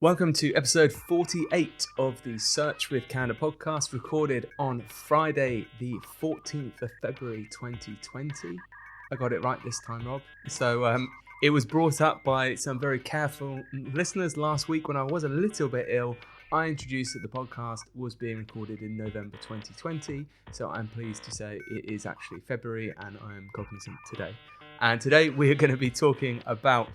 Welcome to episode 48 of the Search with Canada podcast, recorded on Friday, the 14th of February 2020. I got it right this time, Rob. So it was brought up by some very careful listeners last week when I was a little bit ill. I introduced that the podcast was being recorded in November 2020, so I'm pleased to say it is actually February and I am cognizant today. And today we are going to be talking about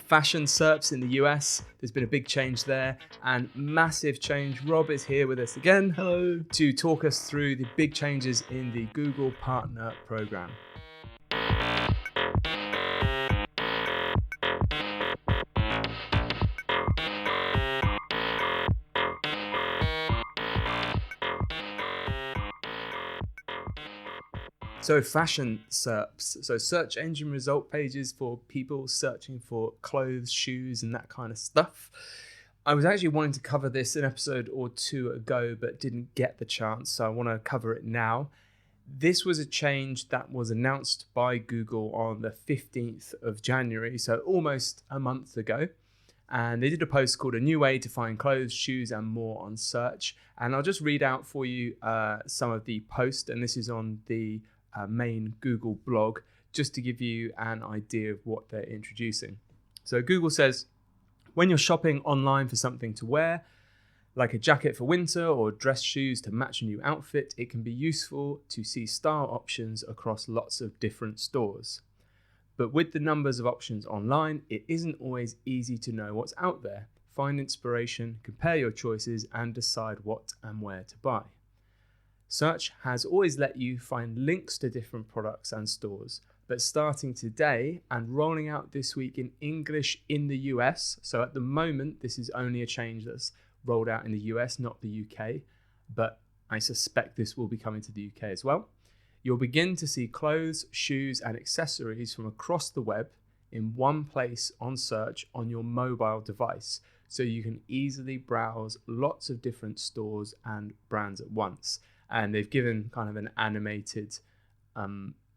fashion SERPs in the US. There's been a big change there and massive change. Rob is here with us again. Hello. To talk us through the big changes in the Google Partner program. So fashion SERPs, so search engine result pages for people searching for clothes, shoes, and that kind of stuff. I was actually wanting to cover this an episode or two ago, but didn't get the chance, so I want to cover it now. This was a change that was announced by Google on the 15th of January, so almost a month ago. And they did a post called A New Way to Find Clothes, Shoes, and More on Search. And I'll just read out for you some of the post, and this is on the main Google blog, just to give you an idea of what they're introducing. So Google says, when you're shopping online for something to wear, like a jacket for winter or dress shoes to match a new outfit, it can be useful to see style options across lots of different stores. But with the numbers of options online, it isn't always easy to know what's out there. Find inspiration, compare your choices, and decide what and where to buy. Search has always let you find links to different products and stores, but starting today and rolling out this week in English in the US, so at the moment this is only a change that's rolled out in the US, not the UK, but I suspect this will be coming to the UK as well. You'll begin to see clothes, shoes, and accessories from across the web in one place on search on your mobile device, so you can easily browse lots of different stores and brands at once. And they've given kind of an animated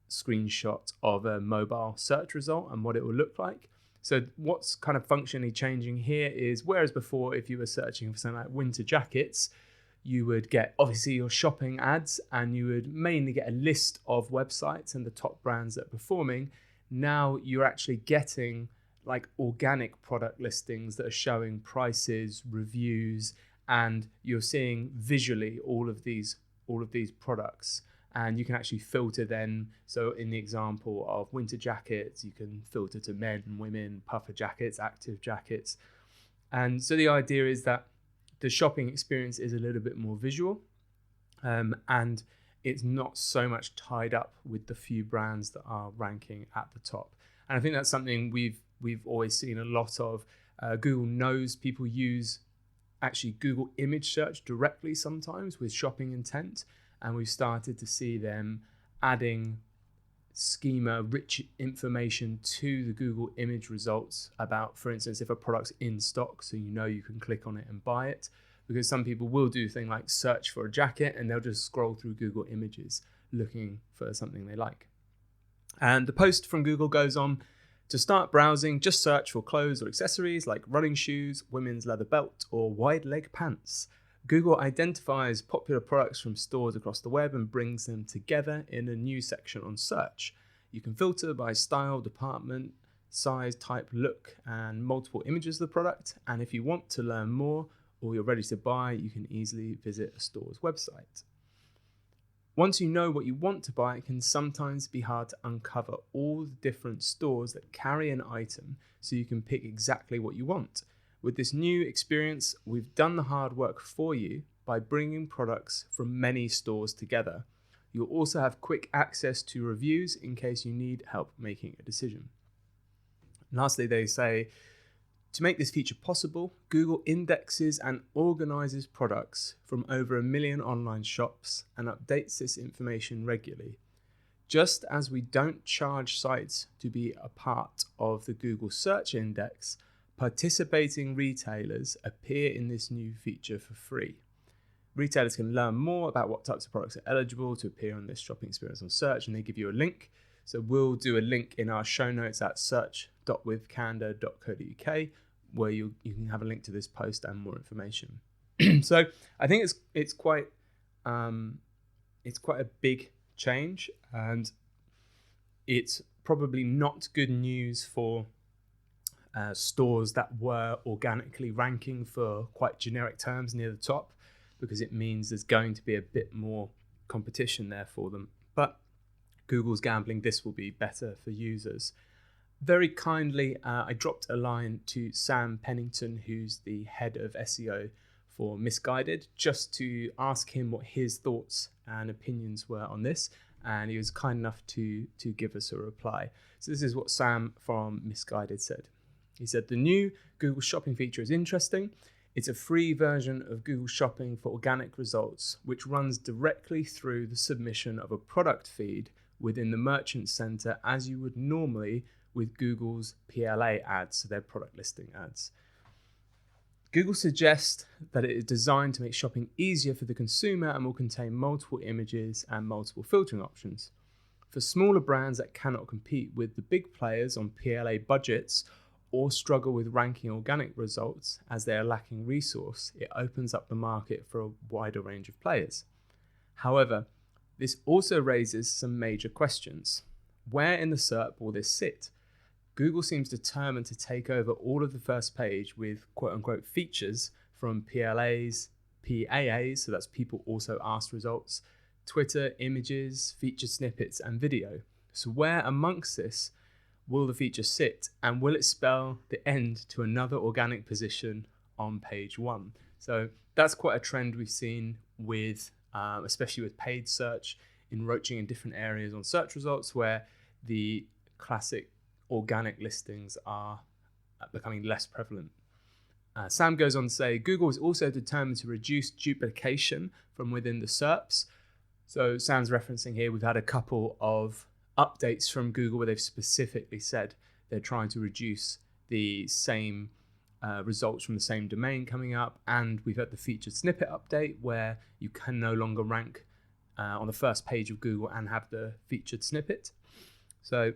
screenshot of a mobile search result and what it will look like. So what's kind of functionally changing here is, whereas before, if you were searching for something like winter jackets, you would get obviously your shopping ads and you would mainly get a list of websites and the top brands that are performing. Now you're actually getting like organic product listings that are showing prices, reviews, and you're seeing visually all of these products, and you can actually filter then. So in the example of winter jackets, you can filter to men and women, puffer jackets, active jackets. And so the idea is that the shopping experience is a little bit more visual, and it's not so much tied up with the few brands that are ranking at the top. And I think that's something we've always seen a lot of. Google knows people use actually Google image search directly sometimes with shopping intent, and we've started to see them adding schema-rich information to the Google image results about, for instance, if a product's in stock, so you know you can click on it and buy it, because some people will do things like search for a jacket and they'll just scroll through Google Images looking for something they like. And the post from Google goes on: to start browsing, just search for clothes or accessories like running shoes, women's leather belt, or wide leg pants. Google identifies popular products from stores across the web and brings them together in a new section on search. You can filter by style, department, size, type, look, and multiple images of the product. And if you want to learn more or you're ready to buy, you can easily visit a store's website. Once you know what you want to buy, it can sometimes be hard to uncover all the different stores that carry an item so you can pick exactly what you want. With this new experience, we've done the hard work for you by bringing products from many stores together. You'll also have quick access to reviews in case you need help making a decision. Lastly, they say, to make this feature possible, Google indexes and organizes products from over 1 million online shops and updates this information regularly. Just as we don't charge sites to be a part of the Google search index, Participating retailers appear in this new feature for free. Retailers can learn more about what types of products are eligible to appear on this shopping experience on search, and they give you a link. So we'll do a link in our show notes at search.withcandour.co.uk where you can have a link to this post and more information. So I think it's quite a big change, and it's probably not good news for stores that were organically ranking for quite generic terms near the top, because it means there's going to be a bit more competition there for them. But Google's gambling this will be better for users. Very kindly, I dropped a line to Sam Pennington, who's the head of SEO for Misguided, just to ask him what his thoughts and opinions were on this, and he was kind enough to give us a reply. So this is what Sam from Misguided said. He said, the new Google Shopping feature is interesting. It's a free version of Google Shopping for organic results, which runs directly through the submission of a product feed within the Merchant Center as you would normally with Google's PLA ads, so their product listing ads. Google suggests that it is designed to make shopping easier for the consumer and will contain multiple images and multiple filtering options. For smaller brands that cannot compete with the big players on PLA budgets or struggle with ranking organic results as they are lacking resource, it opens up the market for a wider range of players. However, this also raises some major questions. Where in the SERP will this sit? Google seems determined to take over all of the first page with quote-unquote features from PLAs, PAAs, so that's people also asked results, Twitter, images, featured snippets, and video. So where amongst this will the feature sit, and will it spell the end to another organic position on page one? So that's quite a trend we've seen with, especially with paid search, encroaching in different areas on search results where the classic organic listings are becoming less prevalent. Sam goes on to say, Google is also determined to reduce duplication from within the SERPs. So Sam's referencing here, we've had a couple of updates from Google where they've specifically said they're trying to reduce the same results from the same domain coming up, and we've had the featured snippet update where you can no longer rank on the first page of Google and have the featured snippet. So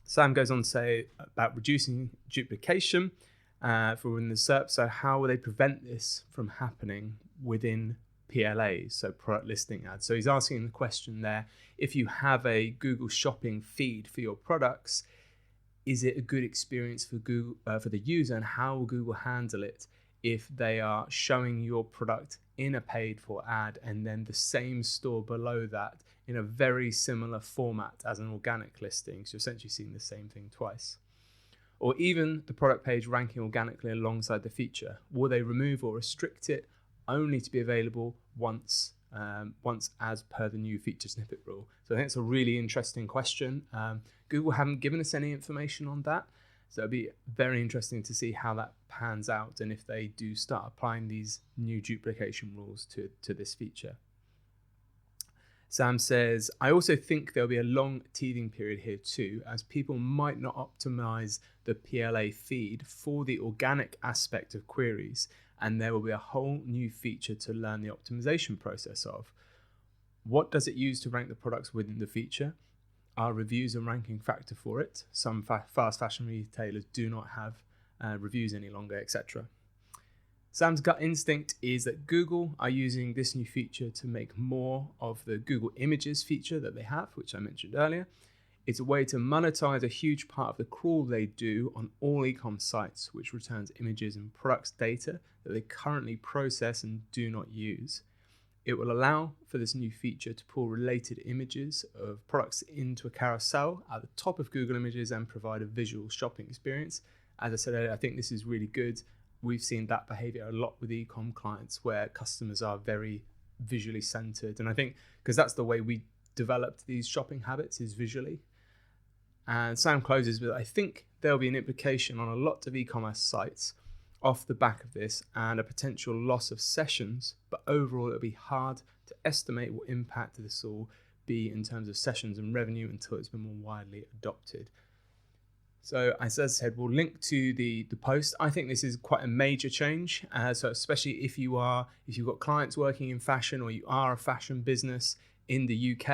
Sam goes on to say about reducing duplication for within the SERP. So how will they prevent this from happening within PLAs, so product listing ads? So he's asking the question there, if you have a Google Shopping feed for your products, is it a good experience for Google for the user, and how will Google handle it if they are showing your product in a paid for ad and then the same store below that in a very similar format as an organic listing? So essentially seeing the same thing twice. Or even the product page ranking organically alongside the feature. Will they remove or restrict it only to be available once as per the new feature snippet rule? So I think it's a really interesting question. Google haven't given us any information on that. So it'll be very interesting to see how that pans out and if they do start applying these new duplication rules to this feature. Sam says, I also think there'll be a long teething period here too, as people might not optimize the PLA feed for the organic aspect of queries, and there will be a whole new feature to learn the optimization process of. What does it use to rank the products within the feature? Are reviews a ranking factor for it? Some fast fashion retailers do not have reviews any longer, etc. Sam's gut instinct is that Google are using this new feature to make more of the Google Images feature that they have, which I mentioned earlier. It's a way to monetize a huge part of the crawl they do on all e-com sites, which returns images and products data that they currently process and do not use. It will allow for this new feature to pull related images of products into a carousel at the top of Google Images and provide a visual shopping experience. As I said earlier, I think this is really good. We've seen that behavior a lot with e-com clients where customers are very visually centered. And I think because that's the way we developed these shopping habits is visually. And Sam closes with, I think there'll be an implication on a lot of e-commerce sites off the back of this and a potential loss of sessions, but overall it'll be hard to estimate what impact this will be in terms of sessions and revenue until it's been more widely adopted. So as I said, we'll link to the post. I think this is quite a major change. So especially if you've got clients working in fashion, or you are a fashion business in the UK,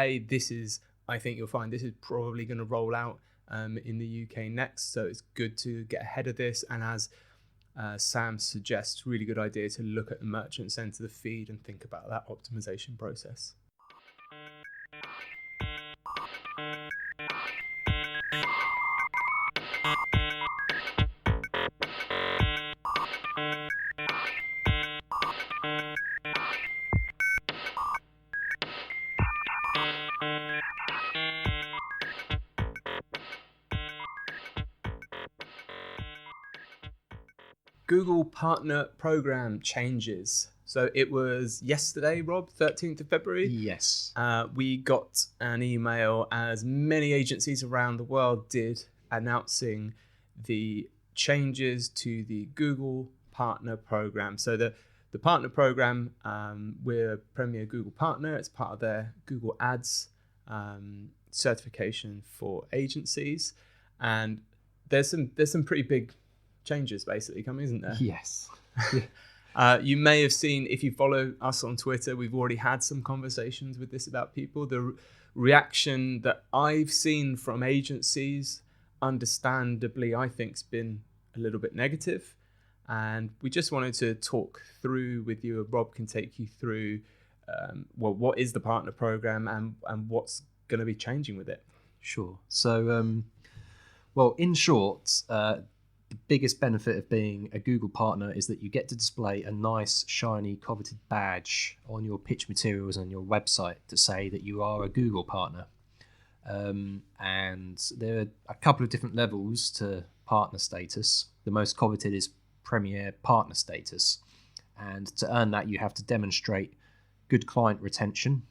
I think you'll find this is probably going to roll out in the UK next. So it's good to get ahead of this. And as Sam suggests, really good idea to look at the merchants end of the feed and think about that optimization process. Google Partner Program changes. So it was yesterday, Rob, 13th of February. Yes. We got an email, as many agencies around the world did, announcing the changes to the Google Partner Program. So the Partner Program, we're a Premier Google Partner. It's part of their Google Ads certification for agencies. And there's some pretty big changes basically coming, isn't there? Yes. You may have seen, if you follow us on Twitter, we've already had some conversations with this about people. The reaction that I've seen from agencies, understandably, I think, has been a little bit negative. And we just wanted to talk through with you. Rob can take you through, what is the partner program and what's going to be changing with it. Sure. So, well, in short, the biggest benefit of being a Google partner is that you get to display a nice, shiny, coveted badge on your pitch materials and your website to say that you are a Google partner. And there are a couple of different levels to partner status. The most coveted is Premier Partner status. And to earn that, you have to demonstrate good client retention.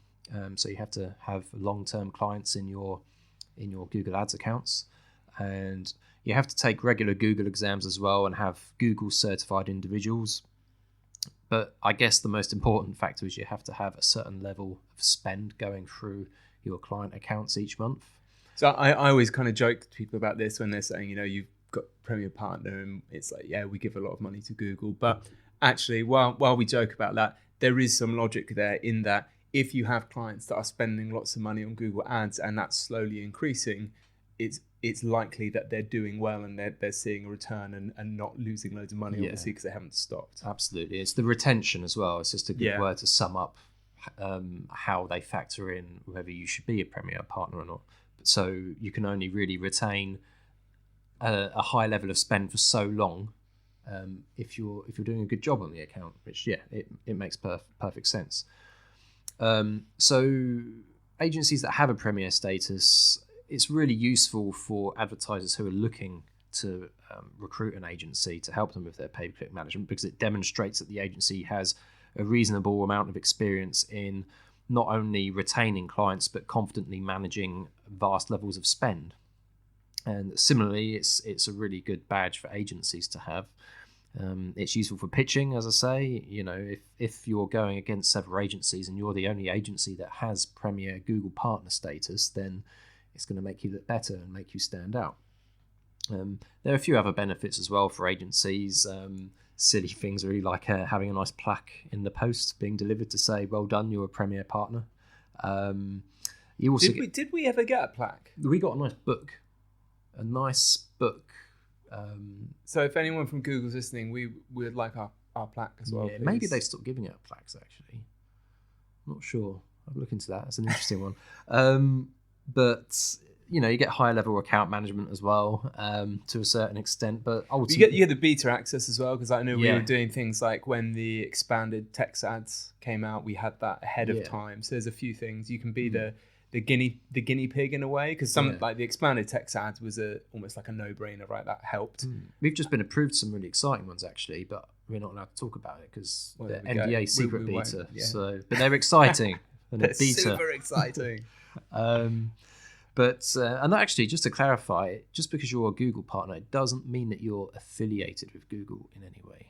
So you have to have long-term clients in your Google Ads accounts. And you have to take regular Google exams as well and have Google certified individuals. But I guess the most important factor is you have to have a certain level of spend going through your client accounts each month. So I always kind of joke to people about this when they're saying, you've got Premier Partner, and it's like, yeah, we give a lot of money to Google. But actually, while we joke about that, there is some logic there in that if you have clients that are spending lots of money on Google Ads and that's slowly increasing, it's likely that they're doing well and they're seeing a return and not losing loads of money, obviously, because they haven't stopped. Absolutely. It's the retention as well. It's just a good word to sum up how they factor in whether you should be a Premier Partner or not. So you can only really retain a high level of spend for so long if you're doing a good job on the account, which, it makes perfect sense. So agencies that have a Premier status, it's really useful for advertisers who are looking to recruit an agency to help them with their pay-per-click management, because it demonstrates that the agency has a reasonable amount of experience in not only retaining clients but confidently managing vast levels of spend. And similarly, it's a really good badge for agencies to have. It's useful for pitching, as I say. If you're going against several agencies and you're the only agency that has Premier Google Partner status, then it's going to make you look better and make you stand out. There are a few other benefits as well for agencies. Silly things really, like having a nice plaque in the post being delivered to say, well done, you're a Premier Partner. You also did we ever get a plaque? We got a nice book. So if anyone from Google's listening, we would like our plaque as well. Yeah, maybe they stopped giving out plaques, actually. I'm not sure. I'll look into that. That's an interesting one. But you get higher level account management as well, to a certain extent. But ultimately, you get the beta access as well, because I know we were doing things like when the expanded text ads came out, we had that ahead of time. So there's a few things. You can be the guinea pig in a way, because like the expanded text ads was almost like a no-brainer, right? That helped. We've just been approved some really exciting ones, actually, but we're not allowed to talk about it because they're NDA secret beta. So, but they're exciting. And they're super exciting. But and actually, just to clarify, just because you're a Google partner, it doesn't mean that you're affiliated with Google in any way.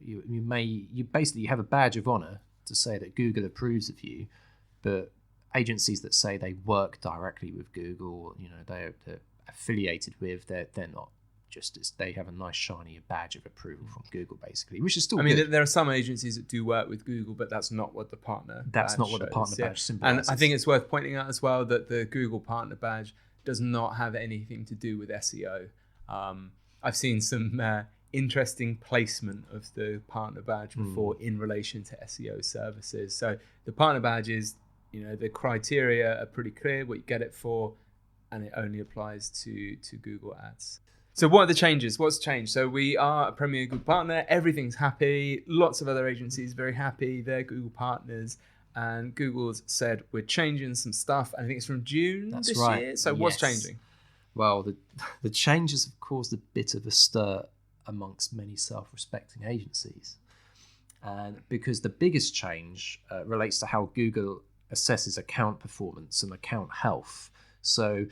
You basically have a badge of honor to say that Google approves of you, but agencies that say they work directly with Google, they're affiliated with. They're not just they have a nice shiny badge of approval from Google, basically, which is still. I mean, there are some agencies that do work with Google, but that's not what the partner. That's not what the partner badge symbolizes. And I think it's worth pointing out as well that the Google partner badge does not have anything to do with SEO. I've seen some interesting placement of the partner badge before in relation to SEO services. So the partner badge is, the criteria are pretty clear, what you get it for, and it only applies to Google Ads. So what are the changes? What's changed? So we are a Premier Google Partner. Everything's happy. Lots of other agencies very happy. They're Google partners. And Google's said we're changing some stuff. I think it's from June this year. So what's changing? Well, the changes have caused a bit of a stir amongst many self-respecting agencies. And because the biggest change relates to how Google assesses account performance and account health. So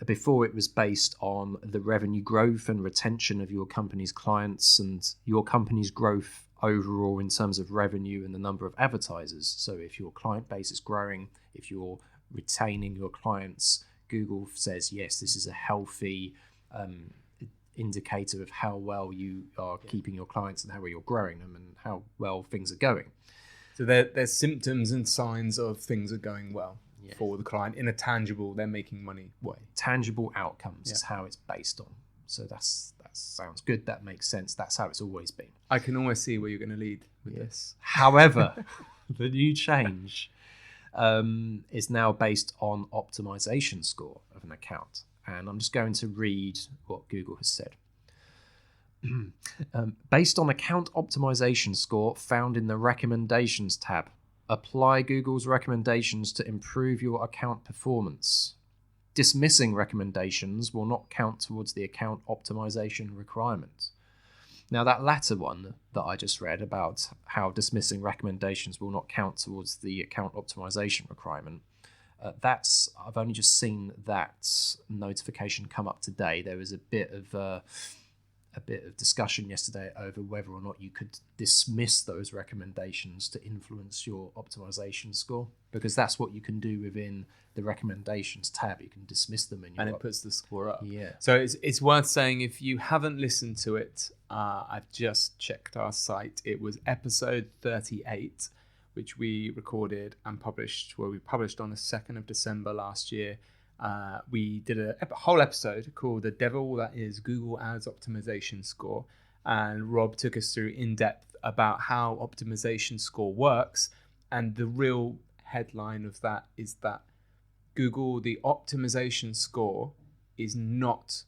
before it was based on the revenue growth and retention of your company's clients and your company's growth overall in terms of revenue and the number of advertisers. So if your client base is growing, if you're retaining your clients, Google says, yes, this is a healthy indicator of how well you are keeping your clients and how well you're growing them and how well things are going. So there's symptoms and signs of things are going well. For the client in a tangible, they're making money way. Tangible outcomes is how it's based on. So that sounds good. That makes sense. That's how it's always been. I can almost see where you're going to lead with this. However, the new change is now based on optimization score of an account. And I'm just going to read what Google has said. Based on account optimization score found in the recommendations tab, apply Google's recommendations to improve your account performance. Dismissing recommendations will not count towards the account optimization requirement. Now, that latter one that I just read about how dismissing recommendations will not count towards the account optimization requirement, I've only just seen that notification come up today. There was a bit of discussion yesterday over whether or not you could dismiss those recommendations to influence your optimization score, because that's what you can do within the recommendations tab. You can dismiss them and it puts the score up. Yeah. So it's worth saying, if you haven't listened to it, I've just checked our site. It was episode 38, which we recorded and published. Well, we published on the 2nd of December last year. We did a whole episode called The Devil That Is Google Ads Optimization Score, and Rob took us through in depth about how optimization score works, and the real headline of that is that Google, the optimization score is not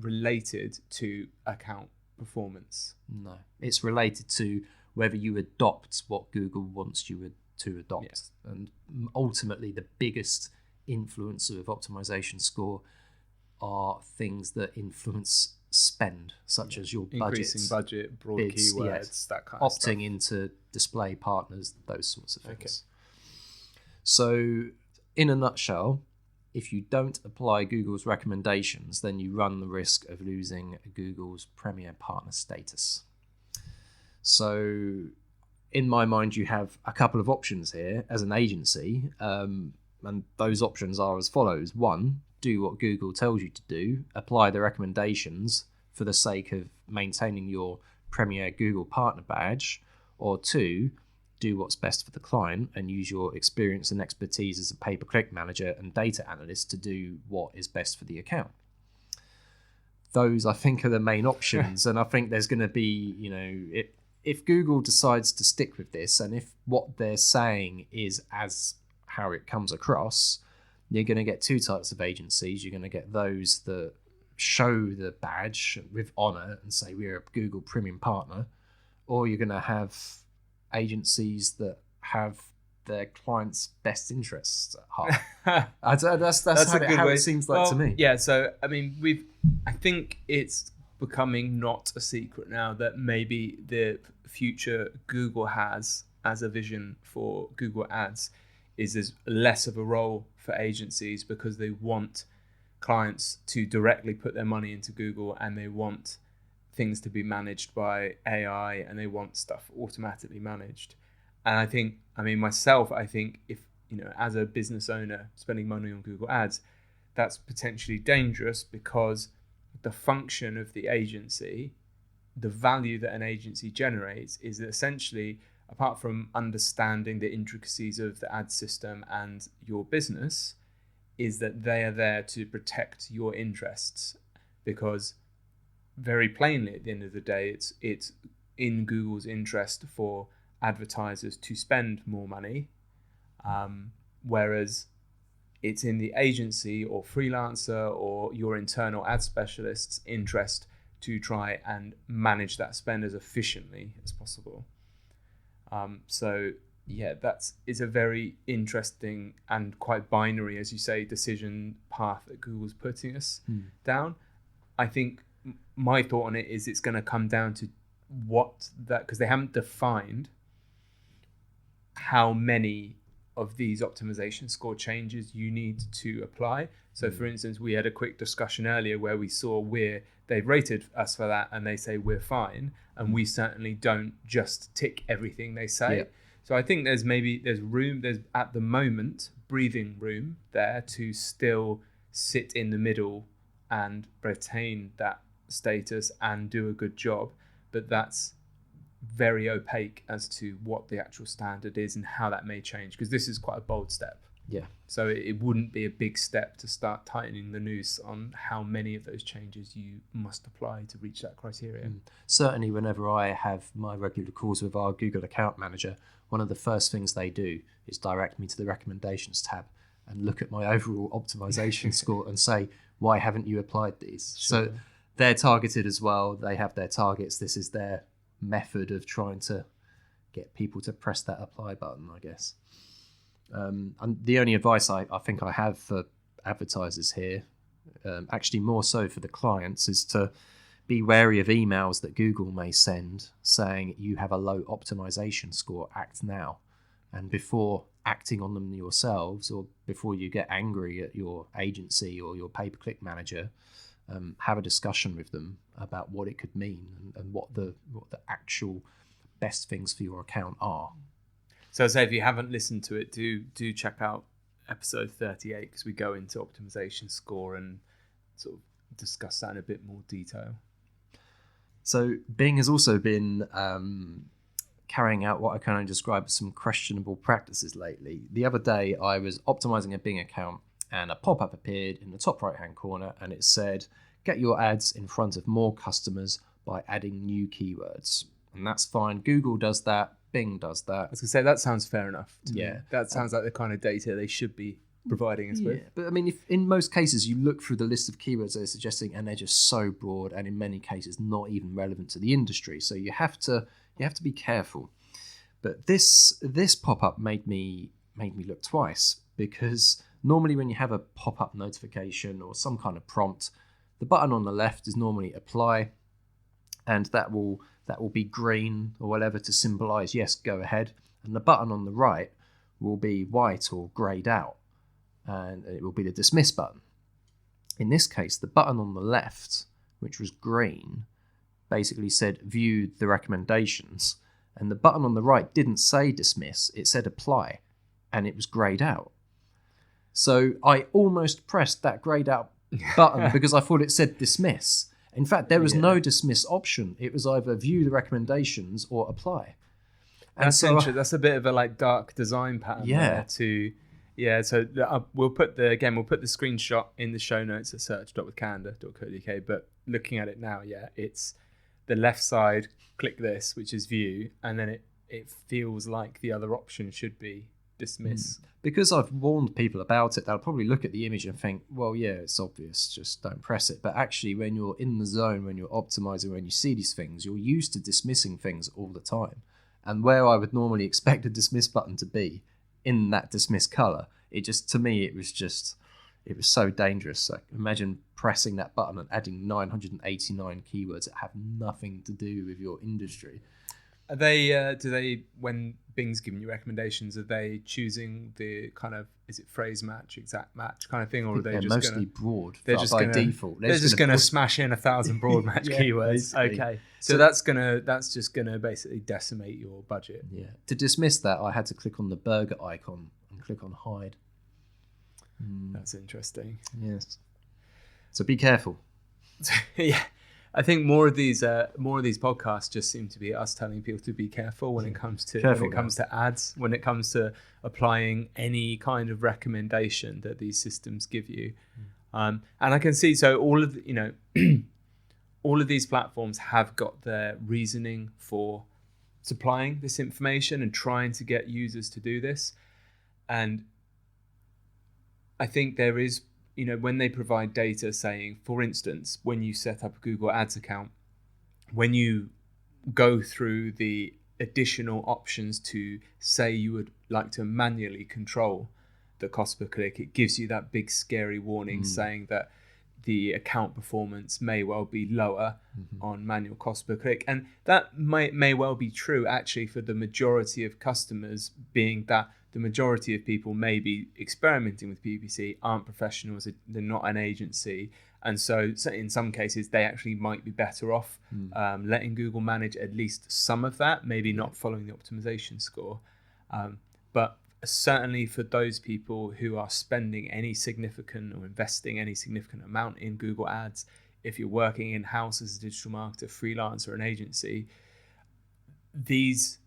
related to account performance. No, it's related to whether you adopt what Google wants you to adopt. Yes. And ultimately the biggest influencer of optimization score are things that influence spend, such as your increasing budget, broad keywords, that kind of stuff. Opting into display partners, those sorts of things. Okay. So in a nutshell, if you don't apply Google's recommendations, then you run the risk of losing Google's Premier Partner status. So in my mind, you have a couple of options here as an agency. And those options are as follows. 1, do what Google tells you to do. Apply the recommendations for the sake of maintaining your Premier Google Partner badge. Or 2, do what's best for the client and use your experience and expertise as a pay-per-click manager and data analyst to do what is best for the account. Those, I think, are the main options. And I think there's going to be, if Google decides to stick with this, and if what they're saying is as how it comes across, you're going to get 2 types of agencies. You're going to get those that show the badge with honor and say we're a Google Premium Partner, or you're going to have agencies that have their clients' best interests at heart. That's how it seems like to me. Yeah, so I mean, I think it's becoming not a secret now that maybe the future Google has as a vision for Google Ads is there's less of a role for agencies, because they want clients to directly put their money into Google, and they want things to be managed by AI, and they want stuff automatically managed. And I think if, as a business owner spending money on Google Ads, that's potentially dangerous, because the function of the agency, the value that an agency generates, is essentially, apart from understanding the intricacies of the ad system and your business, is that they are there to protect your interests. Because very plainly, at the end of the day, it's in Google's interest for advertisers to spend more money, whereas it's in the agency or freelancer or your internal ad specialist's interest to try and manage that spend as efficiently as possible. So yeah, it's a very interesting and quite binary, as you say, decision path that Google's putting us down. I think my thought on it is it's going to come down to because they haven't defined how many of these optimization score changes you need to apply. So for instance, we had a quick discussion earlier where we saw they've rated us for that and they say we're fine, and we certainly don't just tick everything they say. Yeah. So I think there's at the moment breathing room there to still sit in the middle and retain that status and do a good job, but that's very opaque as to what the actual standard is and how that may change, because this is quite a bold step. Yeah. So it wouldn't be a big step to start tightening the noose on how many of those changes you must apply to reach that criteria. Certainly, whenever I have my regular calls with our Google account manager, one of the first things they do is direct me to the recommendations tab and look at my overall optimization score and say, why haven't you applied these? Sure. So they're targeted as well. They have their targets. This is their method of trying to get people to press that apply button, I guess. And the only advice I think I have for advertisers here, actually more so for the clients, is to be wary of emails that Google may send saying you have a low optimization score, act now. And before acting on them yourselves, or before you get angry at your agency or your pay-per-click manager, have a discussion with them about what it could mean and what the actual best things for your account are. So say if you haven't listened to it, do check out episode 38, because we go into optimization score and sort of discuss that in a bit more detail. So Bing has also been carrying out what I can only describe as some questionable practices lately. The other day I was optimizing a Bing account and a pop-up appeared in the top right-hand corner and it said, get your ads in front of more customers by adding new keywords. And that's fine. Google does that. Bing does that. I was going to say, that sounds fair enough to me. That sounds like the kind of data they should be providing us with. But I mean, if in most cases you look through the list of keywords they're suggesting and they're just so broad and in many cases not even relevant to the industry. So you have to be careful. But this pop-up made me look twice, because normally when you have a pop-up notification or some kind of prompt, the button on the left is normally apply, and that will be green or whatever to symbolize yes, go ahead, and the button on the right will be white or grayed out, and it will be the dismiss button. In this case, the button on the left, which was green, basically said view the recommendations, and the button on the right didn't say dismiss, it said apply, and it was grayed out. So I almost pressed that grayed out button because I thought it said dismiss. In fact, there was no dismiss option. It was either view the recommendations or apply. And that's so interesting. That's a bit of a dark design pattern there too. Yeah, so we'll put the screenshot in the show notes at search.withcanada.co.uk. But looking at it now, it's the left side, click this, which is view, and then it feels like the other option should be dismiss. Because I've warned people about it, they'll probably look at the image and think, well, yeah, it's obvious, just don't press it. But actually, when you're in the zone, when you're optimizing, when you see these things, you're used to dismissing things all the time. And where I would normally expect a dismiss button to be in that dismiss color, to me, it was so dangerous. Like, imagine pressing that button and adding 989 keywords that have nothing to do with your industry. Are they, when Bing's giving you recommendations, are they choosing the kind of, is it phrase match, exact match kind of thing, or are they just mostly broad? They're just by default. They're just going to smash in 1,000 broad match keywords. Basically. Okay, so that's just gonna basically decimate your budget. Yeah. To dismiss that, I had to click on the burger icon and click on hide. That's interesting. Yes. So be careful. Yeah. I think more of these podcasts just seem to be us telling people to be careful when it comes to ads, when it comes to applying any kind of recommendation that these systems give you. And I can see, so all of all of these platforms have got their reasoning for supplying this information and trying to get users to do this. And I think there is, when they provide data saying, for instance, when you set up a Google Ads account, when you go through the additional options to say you would like to manually control the cost per click, it gives you that big scary warning saying that the account performance may well be lower on manual cost per click. And that may well be true actually for the majority of customers, being that the majority of people may be experimenting with PPC, aren't professionals, they're not an agency. And so in some cases, they actually might be better off letting Google manage at least some of that, maybe not following the optimization score. But certainly for those people who are spending any significant or investing any significant amount in Google Ads, if you're working in-house as a digital marketer, freelance, or an agency, these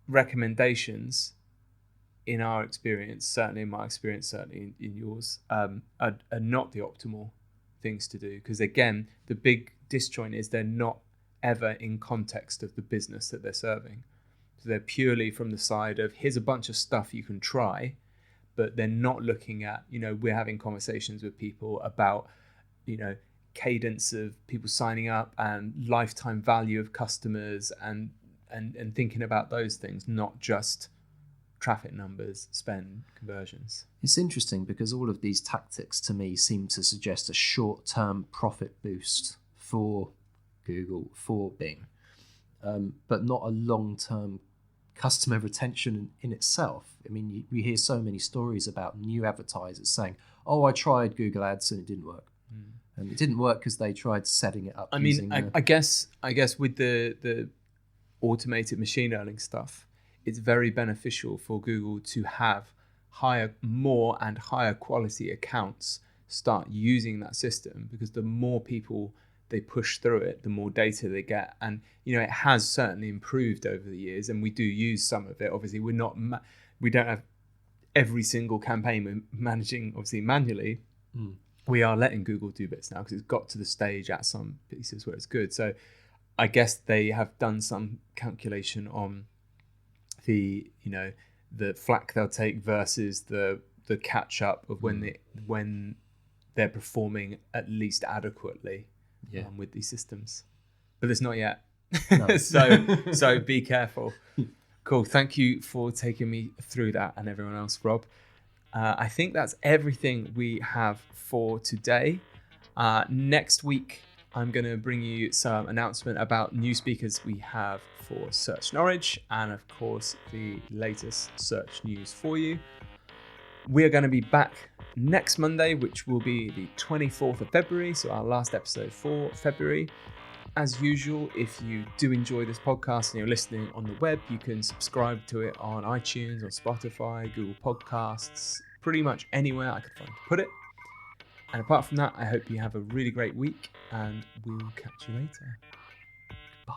recommendations, in our experience, certainly in my experience, certainly in yours, are not the optimal things to do. Because again, the big disjoint is they're not ever in context of the business that they're serving. So they're purely from the side of, here's a bunch of stuff you can try, but they're not looking at, we're having conversations with people about, cadence of people signing up and lifetime value of customers and thinking about those things, not just traffic numbers, spend, conversions. It's interesting because all of these tactics to me seem to suggest a short-term profit boost for Google, for Bing, but not a long-term customer retention in itself. I mean, we hear so many stories about new advertisers saying, "Oh, I tried Google Ads and it didn't work," and it didn't work because they tried setting it up. I guess with the automated machine learning stuff, it's very beneficial for Google to have more and higher quality accounts start using that system, because the more people they push through it, the more data they get. And it has certainly improved over the years, and we do use some of it. Obviously, we don't have every single campaign we're managing obviously manually. We are letting Google do bits now because it's got to the stage at some pieces where it's good. So I guess they have done some calculation on the flack they'll take versus the catch up of when they're performing at least adequately with these systems, but it's not yet. No. so be careful. Cool. Thank you for taking me through that, and everyone else, Rob. I think that's everything we have for today. Next week, I'm going to bring you some announcement about new speakers we have for Search Norwich, and of course the latest search news for you. We are going to be back next Monday, which will be the 24th of February, so our last episode for February. As usual, if you do enjoy this podcast and you're listening on the web, you can subscribe to it on iTunes, on Spotify, Google Podcasts, pretty much anywhere I could find to put it. And apart from that, I hope you have a really great week, and we will catch you later. Bye.